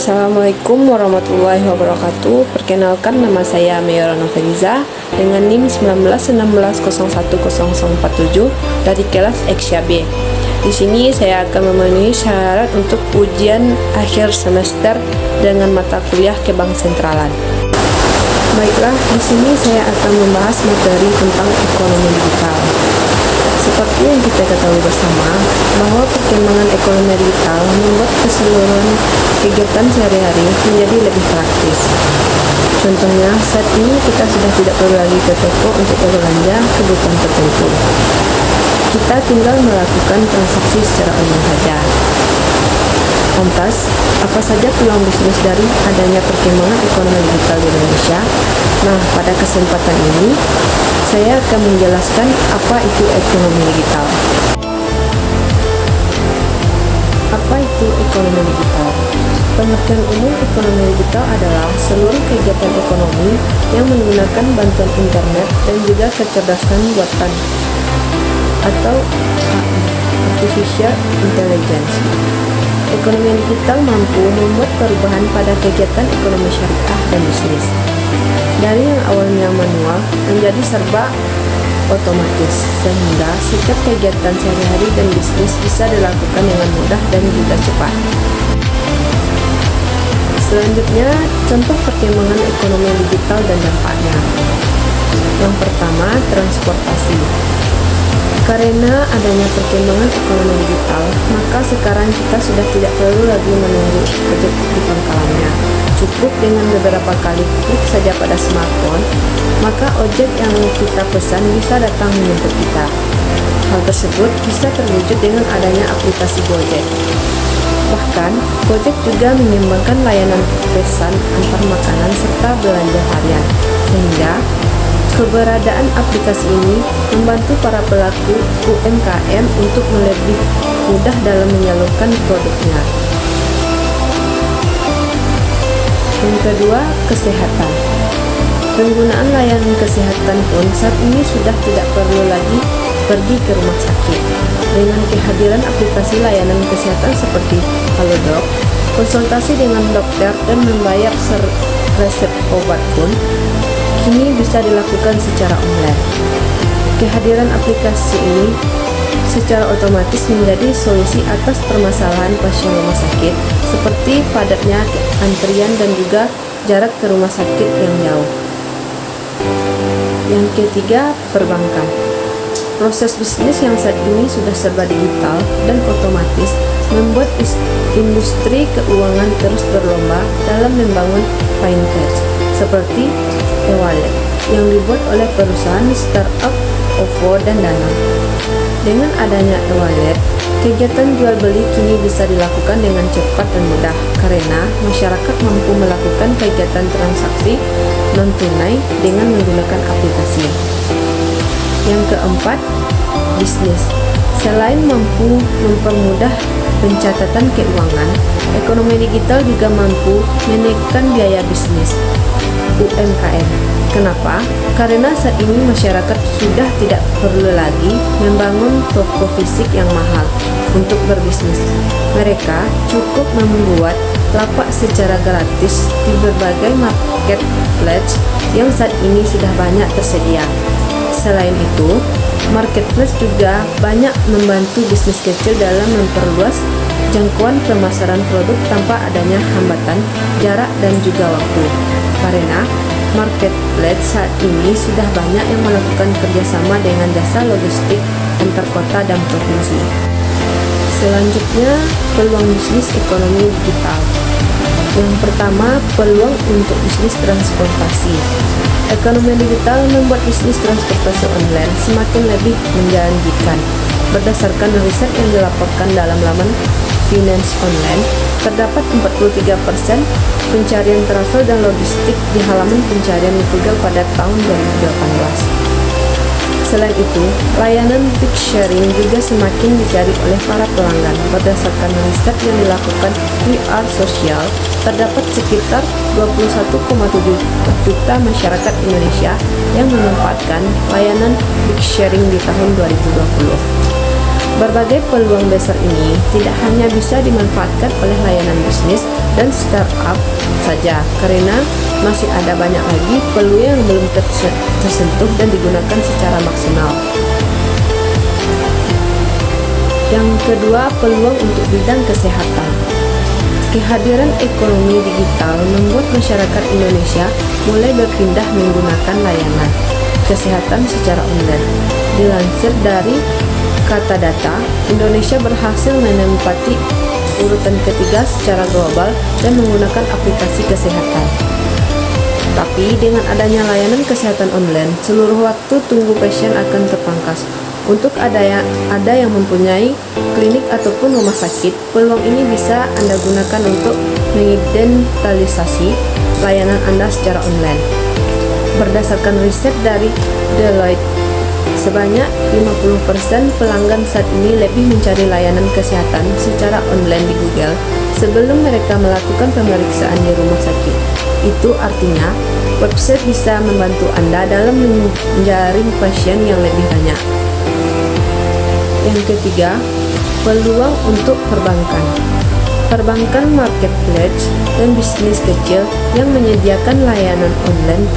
Assalamualaikum warahmatullahi wabarakatuh. Perkenalkan, nama saya Mayor Noveliza dengan NIM 1916010047 dari kelas X B. Di sini saya akan memenuhi syarat untuk ujian akhir semester dengan mata kuliah kebanksentralan. Baiklah, di sini saya akan membahas materi tentang ekonomi digital. Seperti yang kita ketahui bersama, bahwa perkembangan ekonomi digital membuat keseluruhan kegiatan sehari-hari menjadi lebih praktis. Contohnya, saat ini kita sudah tidak perlu lagi ke toko untuk berbelanja kebutuhan tertentu. Kita tinggal melakukan transaksi secara online saja. Lantas, apa saja peluang bisnis dari adanya perkembangan ekonomi digital di Indonesia? Nah, pada kesempatan ini, saya akan menjelaskan apa itu ekonomi digital. Apa itu ekonomi digital? Pengertian umum ekonomi digital adalah seluruh kegiatan ekonomi yang menggunakan bantuan internet dan juga kecerdasan buatan atau AI, Artificial Intelligence. Ekonomi digital mampu membuat perubahan pada kegiatan ekonomi syariah dan bisnis. Dari yang awalnya manual menjadi serba otomatis, sehingga setiap kegiatan sehari-hari dan bisnis bisa dilakukan dengan mudah dan juga cepat. Selanjutnya, contoh perkembangan ekonomi digital dan dampaknya. Yang pertama, transportasi. Karena adanya perkembangan ekonomi digital, maka sekarang kita sudah tidak perlu lagi menunggu ojek di pangkalannya. Cukup dengan beberapa kali klik saja pada smartphone, maka ojek yang kita pesan bisa datang menjemput kita. Hal tersebut bisa terwujud dengan adanya aplikasi Gojek. Bahkan, Gojek juga mengembangkan layanan pesan antar makanan serta belanja harian, sehingga keberadaan aplikasi ini membantu para pelaku UMKM untuk lebih mudah dalam menyalurkan produknya. Yang kedua, kesehatan. Penggunaan layanan kesehatan pun saat ini sudah tidak perlu lagi pergi ke rumah sakit. Dengan kehadiran aplikasi layanan kesehatan seperti Halodoc, konsultasi dengan dokter dan membayar resep obat pun kini bisa dilakukan secara online. Kehadiran aplikasi ini secara otomatis menjadi solusi atas permasalahan pasien rumah sakit seperti padatnya antrian dan juga jarak ke rumah sakit yang jauh. Yang ketiga, perbankan. Proses bisnis yang saat ini sudah serba digital dan otomatis membuat industri keuangan terus berlomba dalam membangun fintech seperti e-wallet yang dibuat oleh perusahaan startup OVO dan Dana. Dengan adanya e-wallet, kegiatan jual beli kini bisa dilakukan dengan cepat dan mudah karena masyarakat mampu melakukan kegiatan transaksi non-tunai dengan menggunakan aplikasi. Yang keempat, bisnis. Selain mampu mempermudah pencatatan keuangan, ekonomi digital juga mampu menekan biaya bisnis UMKM. Kenapa? Karena saat ini masyarakat sudah tidak perlu lagi membangun toko fisik yang mahal untuk berbisnis. Mereka cukup membuat lapak secara gratis di berbagai marketplace yang saat ini sudah banyak tersedia. Selain itu, marketplace juga banyak membantu bisnis kecil dalam memperluas jangkauan pemasaran produk tanpa adanya hambatan jarak dan juga waktu. Karena marketplace saat ini sudah banyak yang melakukan kerjasama dengan jasa logistik antar kota dan provinsi. Selanjutnya, peluang bisnis ekonomi digital. Yang pertama, peluang untuk bisnis transportasi. Ekonomi digital membuat bisnis transportasi online semakin lebih menjanjikan. Berdasarkan riset yang dilaporkan dalam laman Finance Online, terdapat 43% pencarian travel dan logistik di halaman pencarian Google pada tahun 2018. Selain itu, layanan bike sharing juga semakin dicari oleh para pelanggan. Berdasarkan riset yang dilakukan VR Social, terdapat sekitar 21,7 juta masyarakat Indonesia yang memanfaatkan layanan bike sharing di tahun 2020. Berbagai peluang besar ini tidak hanya bisa dimanfaatkan oleh layanan bisnis dan startup saja, karena masih ada banyak lagi peluang yang belum tersentuh dan digunakan secara maksimal. Yang kedua, peluang untuk bidang kesehatan. Kehadiran ekonomi digital membuat masyarakat Indonesia mulai berpindah menggunakan layanan kesehatan secara online. Dilansir dari Kata Data, Indonesia berhasil menempati urutan ketiga secara global dan menggunakan aplikasi kesehatan. Tapi dengan adanya layanan kesehatan online, seluruh waktu tunggu pasien akan terpangkas. Untuk ada yang mempunyai klinik ataupun rumah sakit, peluang ini bisa Anda gunakan untuk mengidentifikasi layanan Anda secara online. Berdasarkan riset dari Deloitte, sebanyak 50% pelanggan saat ini lebih mencari layanan kesehatan secara online di Google sebelum mereka melakukan pemeriksaan di rumah sakit. Itu artinya, website bisa membantu Anda dalam menjaring pasien yang lebih banyak. Yang ketiga, peluang untuk perbankan. Perbankan, marketplace, dan bisnis kecil yang menyediakan layanan online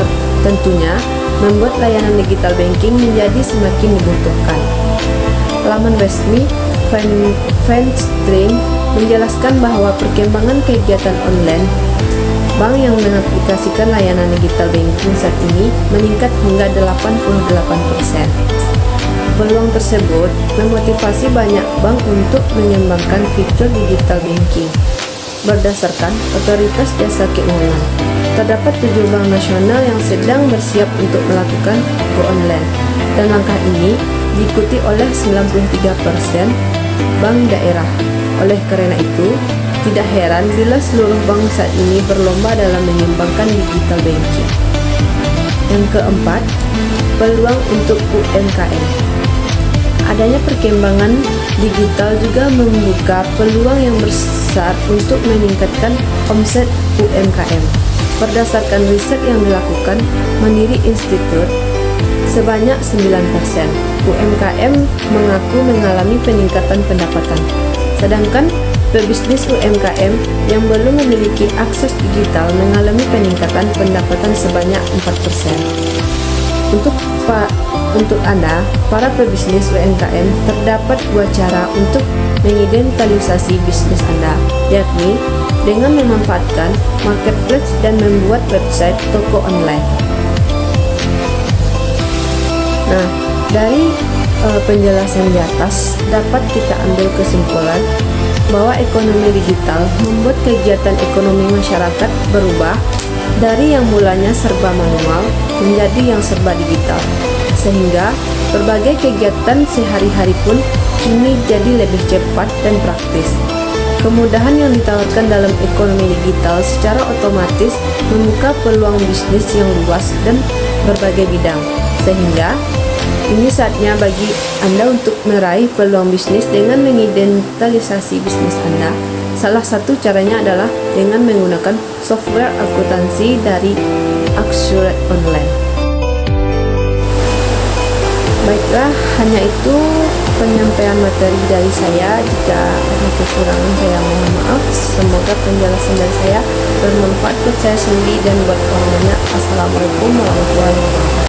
tentunya membuat layanan digital banking menjadi semakin dibutuhkan. Laman resmi Finstream menjelaskan bahwa perkembangan kegiatan online bank yang mengaplikasikan layanan digital banking saat ini meningkat hingga 88%. Peluang tersebut memotivasi banyak bank untuk mengembangkan fitur digital banking. Berdasarkan Otoritas Jasa Keuangan, terdapat 7 bank nasional yang sedang bersiap untuk melakukan go online, dan langkah ini diikuti oleh 93% bank daerah. Oleh karena itu, tidak heran bila seluruh bank saat ini berlomba dalam mengembangkan digital banking. Yang keempat, peluang untuk UMKM. Adanya perkembangan digital juga membuka peluang yang besar untuk meningkatkan omset UMKM. Berdasarkan riset yang dilakukan Mandiri Institute, sebanyak 9% UMKM mengaku mengalami peningkatan pendapatan. Sedangkan pebisnis UMKM yang belum memiliki akses digital mengalami peningkatan pendapatan sebanyak 4%. Untuk Anda, para pebisnis UMKM, terdapat 2 cara untuk mengidentifikasi bisnis Anda, yakni dengan memanfaatkan marketplace dan membuat website toko online. Nah, dari penjelasan di atas dapat kita ambil kesimpulan bahwa ekonomi digital membuat kegiatan ekonomi masyarakat berubah dari yang mulanya serba manual menjadi yang serba digital, sehingga berbagai kegiatan sehari-hari pun kini jadi lebih cepat dan praktis. Kemudahan yang ditawarkan dalam ekonomi digital secara otomatis membuka peluang bisnis yang luas dan berbagai bidang, sehingga ini saatnya bagi Anda untuk meraih peluang bisnis dengan mengidentifikasi bisnis Anda. Salah satu caranya adalah dengan menggunakan software akuntansi dari Accelerate Online. Baiklah, hanya itu penyampaian materi dari saya. Jika ada kekurangan, saya mohon maaf. Semoga penjelasan dari saya bermanfaat buat saya sendiri dan buat orang banyak. Assalamualaikum warahmatullahi wabarakatuh.